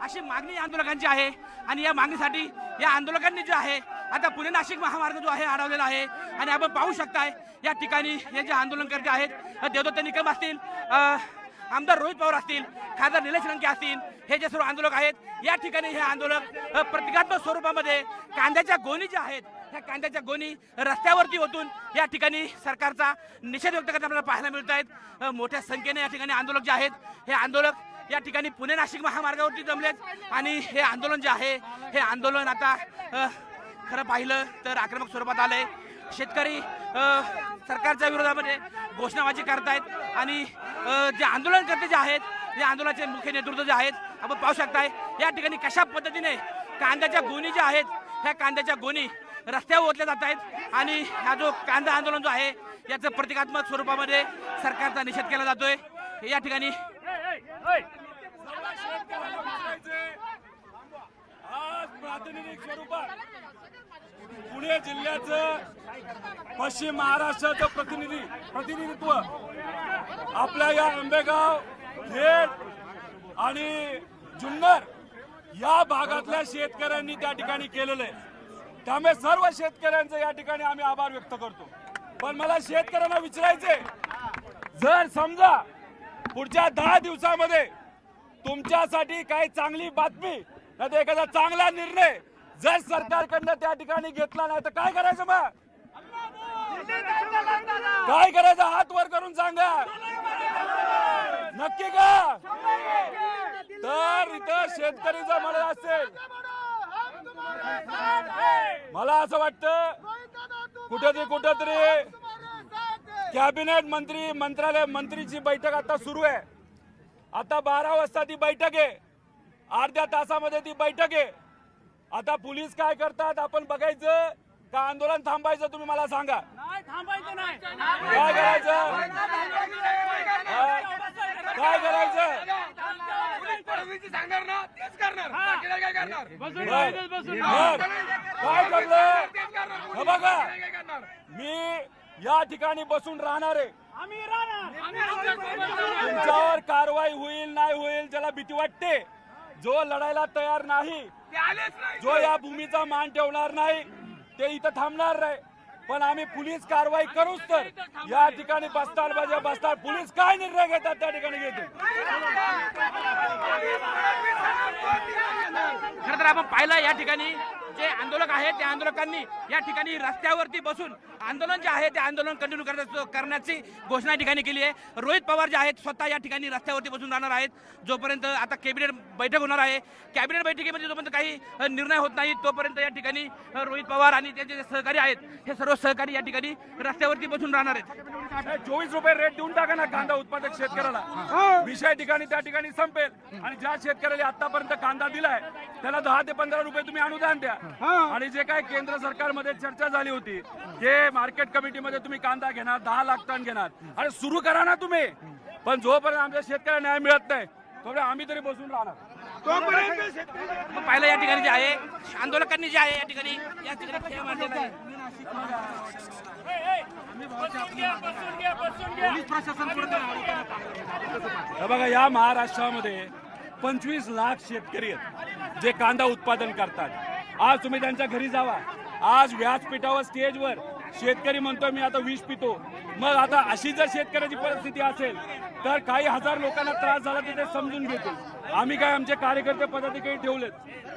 अशी मागणी या आंदोलकांची आहे। आणि या मागणीसाठी या आंदोलकांनी जो आहे आता पुणे नाशिक महामार्ग जो आहे अडवलेला आहे। आणि आपण पाहू शकताय या ठिकाणी हे जे आंदोलनकर्ते आहेत, देवदत्त निकम असतील, आमदार रोहित पवार असतील, खासदार निलेश लंके असतील, हे जे सर्व आंदोलक आहेत, या ठिकाणी हे आंदोलक प्रतिकात्मक स्वरूपामध्ये कांद्याच्या गोणी ज्या आहेत, ह्या कांद्याच्या गोणी रस्त्यावरती ओतून या ठिकाणी सरकारचा निषेध व्यक्त करताना आपल्याला पाहायला मिळत आहेत। मोठ्या संख्येने या ठिकाणी आंदोलक जे आहेत, हे आंदोलक या ठिकाणी पुणे नाशिक महामार्गावरती जमलेत। आणि हे आंदोलन जे आहे, हे आंदोलन आता खरं पाहिलं तर आक्रमक स्वरूपात आलंय। शेतकरी सरकारच्या विरोधामध्ये घोषणाबाजी करतायत आणि जे आंदोलनकर्ते जे आहेत, या आंदोलनाचे मुख्य नेतृत्व जे आहेत, आपण पाहू शकताय या ठिकाणी कशा पद्धतीने कांद्याच्या गोणी ज्या आहेत, ह्या कांद्याच्या गोणी रस्त्यावर ओतल्या जात आहेत। आणि हा जो कांदा आंदोलन जो आहे, याचं प्रतिकात्मक स्वरूपामध्ये सरकारचा निषेध केला जातोय। या ठिकाणी आज प्रातिनिधिक स्वरूपात पुणे जिल्ह्याचं पश्चिम महाराष्ट्राचं प्रतिनिधित्व आपल्या या आंबेगाव, खेड आणि जुन्नर या भागातल्या शेतकऱ्यांनी त्या ठिकाणी केलेलं आहे। त्यामुळे सर्व शेतकऱ्यांचे या ठिकाणी आम्ही आभार व्यक्त करतो। पण मला शेतकऱ्यांना विचारायचंय, जर समजा पुढच्या 10 दिवसामध्ये तुमच्यासाठी काही चांगली बातमी नाही तर एखादा चांगला निर्णय जर सरकारकडनं त्या ठिकाणी घेतला नाही तर काय करायचं? मग काय करायचं? हात वर करून सांगा, नक्की का? तर इथं शेतकरी जर म्हणत असेल, मला असं वाटतं कुठेतरी कॅबिनेट मंत्रीची बैठक आता सुरू आहे। आता 12 वाजता ती बैठक आहे, अर्ध्या तासामध्ये ती बैठक आहे। आता पोलीस काय करतात आपण बघायचं का आंदोलन थांबायचं? तुम्ही मला सांगा, काय करायचं? काय करायचं? काय करलं? बघा, मी या ठिकाणी बसून राहणार आहे। तुमच्यावर कारवाई होईल नाही होईल ज्याला भीती वाटते, जो लढायला तयार नाही, जो या भूमीचा मान ठेवणार नाही, ते इथं थांबणार नाही। पण आम्ही पोलीस कारवाई करूच तर या ठिकाणी बसतात पोलीस काय निर्णय घेतात त्या ठिकाणी घेतील। खरं तर आपण पाहिलं या ठिकाणी जे आंदोलक आहेत त्या आंदोलकांनी या ठिकाणी रस्त्यावरती बसून आंदोलन जे आहे ते आंदोलन कंटिन्यू करण्याची घोषणा या ठिकाणी केली आहे। रोहित पवार जे आहेत स्वतः या ठिकाणी रस्त्यावरती बसून राहणार आहेत, जोपर्यंत आता कॅबिनेट बैठक होणार आहे। कॅबिनेट बैठकीमध्ये जोपर्यंत काही निर्णय होत नाही तोपर्यंत या ठिकाणी रोहित पवार आणि त्यांचे जे सहकारी आहेत हे सर्व सहकारी या ठिकाणी रस्त्यावरती बसून राहणार आहेत। 24 रुपये रेट देऊन टाका ना कांदा उत्पादक शेतकऱ्याला, विषय ठिकाणी त्या ठिकाणी संपेल। आणि ज्या शेतकऱ्याला आतापर्यंत कांदा दिलाय त्याला 10 ते 15 रुपये तुम्ही अनुदान द्या। आणि जे काय केंद्र सरकारमध्ये चर्चा झाली होती ते मार्केट कमिटीमध्ये तुम्ही कांदा घेणार 10 लाख टन घेणार, आणि सुरू करा ना तुम्ही। पण जोपर्यंत आमच्या शेतकऱ्यांना न्याय मिळत नाही तोपर्यंत आम्ही तरी बसून राहणार। पाहिलं या ठिकाणी जे आहे आंदोलकांनी जे आहे या ठिकाणी खेळ मांडलेला आहे। बघा, या महाराष्ट्रामध्ये 25 लाख शेतकरी आहेत जे कांदा उत्पादन करतात। आज तुम्ही त्यांच्या घरी जावा, आज व्यासपीठावर स्टेजवर शेतकरी म्हणतो मी आता विष पितो। मग आता अशी जर शेतकऱ्याची परिस्थिती असेल तर काही हजार लोकांना त्रास झाला तर ते समजून घेतील। आम्ही काय आमचे कार्यकर्ते पदाधिकारी ठेवलेत,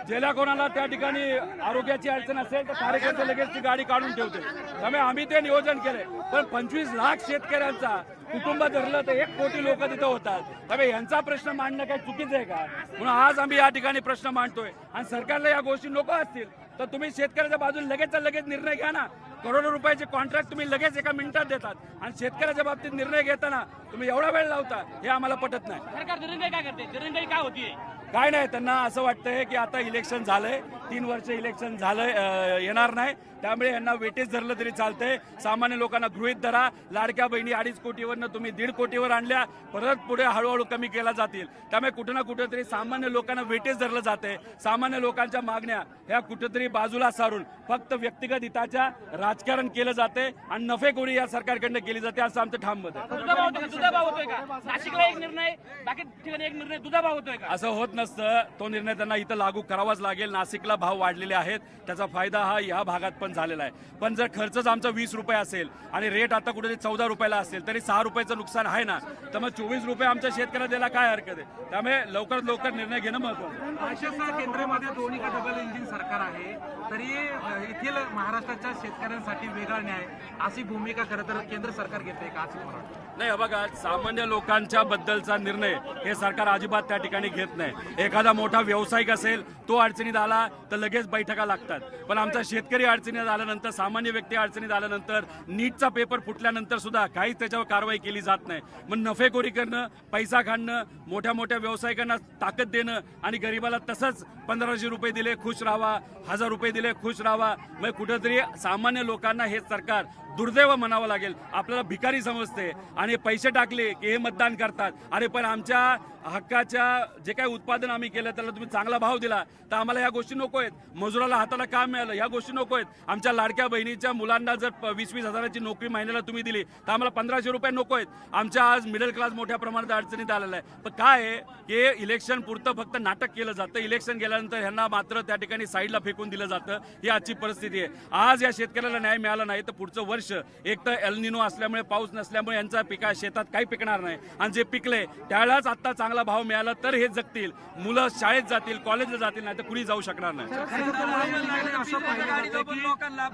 ज्याला कोणाला त्या ठिकाणी आरोग्याची अडचण असेल तर कार्यकर्ते लगेच ती गाडी काढून ठेवतील। त्यामुळे आम्ही ते नियोजन केलंय। पण 25 लाख शेतकऱ्यांचा कुटुंब धरलं तर 1 कोटी लोक तिथं होतात। त्यामुळे यांचा प्रश्न मांडणं काही चुकीचं आहे का? म्हणून आज आम्ही या ठिकाणी प्रश्न मांडतोय। आणि सरकारला या गोष्टी नको असतील तर तुम्ही शेतकऱ्याच्या बाजूने लगेच निर्णय घ्या ना। करोडो रुपयाचे कॉन्ट्रॅक्ट तुम्ही लगेच एका मिनिटात देतात आणि शेतकऱ्याच्या बाबतीत निर्णय घेताना तुम्ही एवढा वेळ लावता, हे आम्हाला पटत नाही। सरकार दिरंगाई काय करते? दिरंगाई काय होतीये? काय नाही, त्यांना असं वाटतंय की आता इलेक्शन झालंय, 3 वर्ष इलेक्शन झालं येणार नाही, त्यामुळे यांना वेटेज धरलं तरी चालतंय. सामान्य लोकांना गृहीत धरा. लाडक्या बहिणी 2.5 कोटीवरनं तुम्ही 1.5 कोटीवर आणल्या, परत पुढे हळूहळू कमी केल्या जातील. त्यामुळे कुठं ना कुठेतरी सामान्य लोकांना वेटेज धरलं जाते. सामान्य लोकांच्या मागण्या ह्या कुठेतरी बाजूला सारून फक्त व्यक्तिगत हिताच्या राजकारण केलं जाते आणि नफेखोरी या सरकारकडनं केली जाते, असं आमचं ठाम मत आहे. दुधाभाव होतोय का? नाशिकला एक निर्णय, बाकी ठिकाणी एक निर्णय, दुधाभाव होतोय का? असं होत नसतं. तो निर्णय त्यांना इथं लागू करावाच लागेल. नाशिकला भाव वाढलेले आहेत, त्याचा फायदा हा या भागात पण झालेला आहे. पण जर खर्चच आमचा 20 रुपये असेल आणि रेट आता कुठेतरी 14 रुपयाला असेल तरी 6 रुपयाचं नुकसान आहे ना, तर मग 24 रुपये आमच्या शेतकऱ्याला द्यायला काय हरकत आहे? त्यामुळे लवकरात लवकर निर्णय घेणं महत्त्वाचं. भाजपच्या केंद्रामध्ये दोन्ही का डबल इंजिन सरकार आहे, तरी येथील महाराष्ट्राच्या शेतकऱ्यांसाठी वेगळा न्याय अशी भूमिका खरं तर केंद्र सरकार घेते का असं मला वाटतं. नाही बघा, सामान्य लोकांच्या बद्दलचा निर्णय हे सरकार अजिबात त्या ठिकाणी घेत नाही. एखादा मोठा व्यावसायिक असेल, तो अडचणीत आला तर लगेच बैठका लागतात. पण आमचा शेतकरी अडचणीत आल्यानंतर, सामान्य व्यक्ती अडचणीत आल्यानंतर, नीटचा पेपर फुटल्यानंतर सुद्धा काहीच त्याच्यावर कारवाई केली जात नाही. मग नफेखोरी करणं, पैसा खाणं, मोठ्या मोठ्या व्यावसायिकांना ताकद देणं आणि गरिबाला तसंच 1500 रुपये दिले खुश राहावा, 1000 रुपये दिले खुश राहावा. मग कुठेतरी सामान्य लोकांना हे सरकार दुर्दैव म्हणावं लागेल. आपल्याला भिकारी समजते आणि पैसे टाकले की हे मतदान करतात. अरे पण आमच्या हक्काच्या जे काही उत्पादन आम्ही केलं त्याला तुम्ही चांगला भाव दिला तर आम्हाला या गोष्टी नको आहेत. मजुराला हाताला काम मिळालं, या गोष्टी नको आहेत. आमच्या लाडक्या बहिणीच्या मुलांना जर 20-20 हजाराची नोकरी महिन्याला तुम्ही दिली तर आम्हाला 1500 रुपये नको आहेत. आमच्या आज मिडल क्लास मोठ्या प्रमाणात अडचणीत आलेला आहे. पण काय आहे की इलेक्शन पुरतं फक्त नाटक केलं जातं. इलेक्शन गेल्यानंतर ह्यांना मात्र त्या ठिकाणी साईडला फेकून दिलं जातं. ही आजची परिस्थिती आहे. आज या शेतकऱ्याला न्याय मिळाला नाही तर पुढचं वर्ष एक तर एल निनो असल्यामुळे, पाऊस नसल्यामुळे यांचा पिका शेतात काही पिकणार नाही. आणि जे पिकले त्यालाच आता चांगला भाव मिळाला तर हे जगतील. मुलं शाळेत जातील, कॉलेजला जातील, नाही तर कुणी जाऊ शकणार नाही. असं पाहिलं जातं की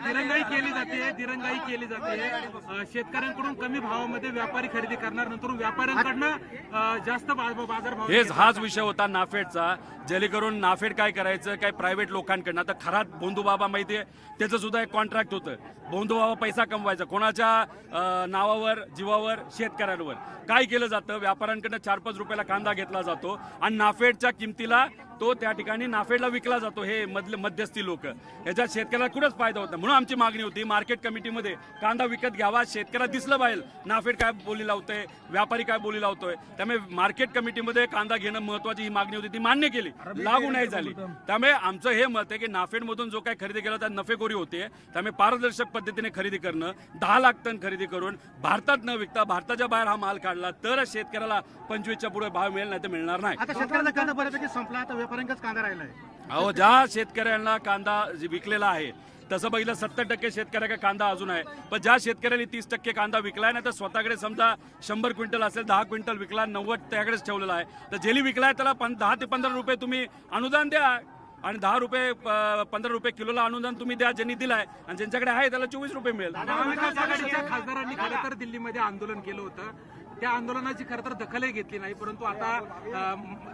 दिरंगाई केली जाते, दिरंगाई केली जाते. शेतकऱ्यांकडून कमी भावामध्ये व्यापारी खरेदी करणार, नंतर व्यापाऱ्यांकडनं जास्त बाजारभाव. हाच विषय होता नाफेडचा. जेणेकरून नाफेड काय करायचं, काय प्रायव्हेट लोकांकडनं. आता खरात भोंदूबाबा माहितीये, त्याचं सुद्धा एक कॉन्ट्रॅक्ट होतं. भोंदूबाबा पैसा कमवायचा कोणाच्या नावावर, जीवावर, शेतकऱ्यांवर. काय केलं जातं, व्यापाऱ्यांकडनं 4-5 रुपयाला कांदा घेतला जातो आणि नाफेडच्या किमतीला तो त्या ठिकाणी नाफेडला विकला जातो. हे मध्यस्थी लोक, याच्यात शेतकऱ्याला कुठंच फायदा होता. म्हणून आमची मागणी होती मार्केट कमिटीमध्ये कांदा विकत घ्यावा, शेतकऱ्याला दिसलं पाहिजे नाफेड काय बोली लावतोय, व्यापारी काय बोली लावतोय. त्यामुळे मार्केट कमिटीमध्ये कांदा घेणं महत्वाची ही मागणी होती, ती मान्य केली, लागू नाही झाली. त्यामुळे आमचं हे मत आहे की नाफेडमधून जो काही खरेदी केला त्या नफेखोरी होते. त्यामुळे पारदर्शक पद्धतीने खरेदी करणं, 10 लाख टन खरेदी करून भारतात न विकता भारताच्या बाहेर हा माल काढला तर शेतकऱ्याला 25च्या पुढे भाव मिळेल, नाही तर मिळणार नाही. आता शेतकऱ्याचा कांदा बऱ्यापैकी संपला, आता व्यापाऱ्यांचाच कांदा राहिलाय. अहो, ज्या शेतकऱ्यांना कांदा विकलेला आहे तसं बघितलं 70% शेतकऱ्याकडे कांदा अजून आहे. पण ज्या शेतकऱ्यांनी 30% कांदा विकलाय ना, तर स्वतःकडे समजा 100 क्विंटल असेल, 10 क्विंटल विकला, 90 त्याकडेच ठेवलेला आहे. तर जेली विकलाय त्याला 10 ते 15 रुपये तुम्ही अनुदान द्या आणि 10 रुपये 15 रुपये किलोला अनुदान तुम्ही द्या ज्यांनी दिलाय, आणि ज्यांच्याकडे आहे त्याला 24 रुपये मिळेल. महाविकास आघाडीच्या खासदारांनी खरं तर दिल्लीमध्ये आंदोलन केलं होतं. त्या आंदोलनाची खरं तर दखलही घेतली नाही, परंतु आता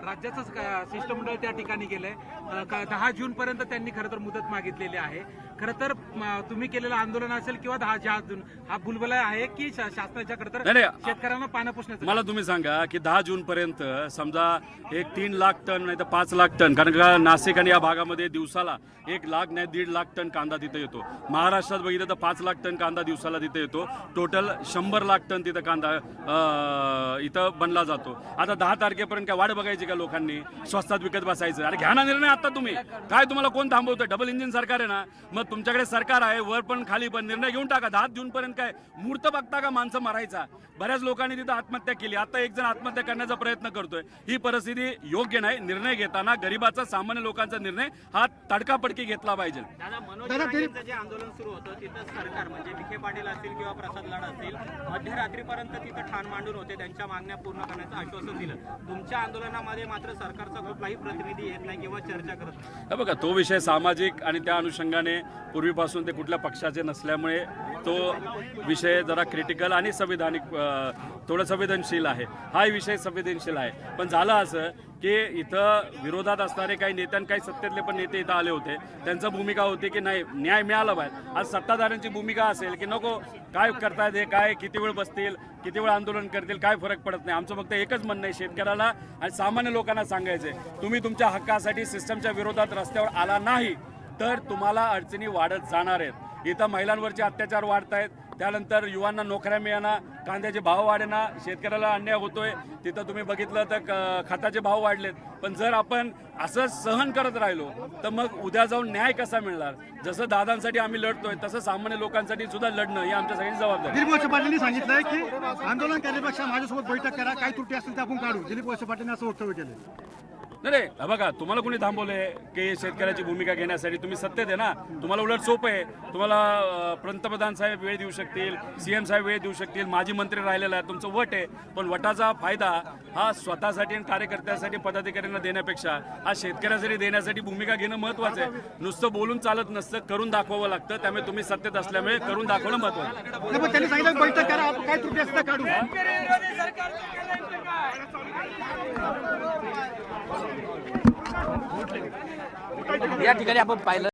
राज्याचंच शिष्टमंडळ त्या ठिकाणी गेलंय. 10 जून पर्यंत त्यांनी खरं तर मुदत मागितलेली आहे. खरं तर तुम्ही केलेलं आंदोलन असेल किंवा 10 जून हा बुलबुला आहे की शासनाच्या खरं तर शेतकऱ्यांना पानं पुसण्याचं. मला तुम्ही सांगा की 10 जून पर्यंत समजा एक 3 लाख टन नाही तर 5 लाख टन, कारण का नाशिक आणि या भागामध्ये दिवसाला 1 लाख नाही 1.5 लाख टन कांदा तिथे येतो. महाराष्ट्रात बघितलं तर 5 लाख टन कांदा दिवसाला तिथे येतो. टोटल 100 लाख टन तिथं कांदा इथं बनला जातो. आता 10 तारखेपर्यंत काय वाट बघायची का लोकांनी? स्वस्तात विकत बसायचं? अरे घ्या ना निर्णय आता तुम्ही. काय तुम्हाला कोण थांबवतोय? डबल इंजिन सरकार आहे ना, मग तुमच्याकडे सरकार आहे, वर पण खाली पण. निर्णय घेऊन टाका. 10 जून पर्यंत काय मुहूर्त बघता का माणसं मारायचा? बऱ्याच लोकांनी तिथं आत्महत्या केली. आता एक जण आत्महत्या करण्याचा प्रयत्न करतोय. ही परिस्थिती योग्य नाही. निर्णय घेताना गरीबाचा, सामान्य लोकांचा निर्णय हा तडकापडकी घेतला पाहिजे. जे आंदोलन सुरू होतं तिथं सरकार म्हणजे विखे पाटील असतील किंवा प्रसाद लाड असतील मध्यरात्रीपर्यंत तिथं ठाण मांडून होते, त्यांच्या मागण्या पूर्ण करण्याचं आश्वासन दिलं. तुमच्या आंदोलनामध्ये मात्र सरकारचा कुठलाही प्रतिनिधी येत नाही किंवा चर्चा करत नाही. हे बघा, तो विषय सामाजिक आणि त्या अनुषंगाने पूर्वीपासून ते कुठल्या पक्षाचे नसल्यामुळे तो विषय जरा क्रिटिकल आणि संविधानिक, थोडं संवेदनशील आहे. हा विषय संवेदनशील आहे. पण झालं असं की इथं विरोधात असणारे काही नेते आणि काही सत्तेतले पण नेते इथं आले होते. त्यांची भूमिका होती की नाही, न्याय मिळाला पाहिजे. आज सत्ताधाऱ्यांची भूमिका असेल की नको, काय करतायत हे, काय किती वेळ बसतील, किती वेळ आंदोलन करतील, काय फरक पडत नाही. आमचं फक्त एकच म्हणणं आहे, शेतकऱ्याला आणि सामान्य लोकांना सांगायचंय, तुम्ही तुमच्या हक्कासाठी सिस्टमच्या विरोधात रस्त्यावर आला नाही तर तुम्हाला अडचणी वाढत जाणार आहेत. इथं महिलांवरचे अत्याचार वाढत आहेत, त्यानंतर युवांना नोकऱ्या मिळाना, कांद्याचे भाव वाढेना, शेतकऱ्याला अन्याय होतोय. तिथं तुम्ही बघितलं तर खताचे भाव वाढलेत. पण जर आपण असं सहन करत राहिलो तर मग उद्या जाऊन न्याय कसा मिळणार? जसं दादांसाठी आम्ही लढतोय तसं सामान्य लोकांसाठी सुद्धा लढणं ही आमच्या सगळ्यांची जबाबदारी आहे. दिलीप वळसे पाटलांनी सांगितलंय की आंदोलन करण्यापेक्षा माझ्यासोबत बैठक करा, काही त्रुटी असतील त्या आपण काढू. दिलीप वळसे पाटलांनी असं वक्तव्य केलं. नाही हे बघा, तुम्हाला कोणी थांबवलंय की शेतकऱ्याची भूमिका घेण्यासाठी? तुम्ही सत्तेत आहे ना, तुम्हाला उलट सोपं आहे. तुम्हाला पंतप्रधान साहेब वेळ देऊ शकतील, CM साहेब वेळ देऊ शकतील, माजी मंत्री राहिलेला आहे, तुमचं वट आहे. पण वटाचा फायदा हा स्वतःसाठी आणि कार्यकर्त्यांसाठी पदाधिकाऱ्यांना देण्यापेक्षा हा शेतकऱ्यासाठी देण्यासाठी भूमिका घेणं महत्त्वाचं आहे. नुसतं बोलून चालत नसतं, करून दाखवावं लागतं. त्यामुळे तुम्ही सत्तेत असल्यामुळे करून दाखवणं महत्त्वाचं आहे. नाही, पण त्यांनी सांगितलं बैठक करा, आपण काही त्रुटी असतील त्या काढू. या ठिकाणी आपण पाहिलं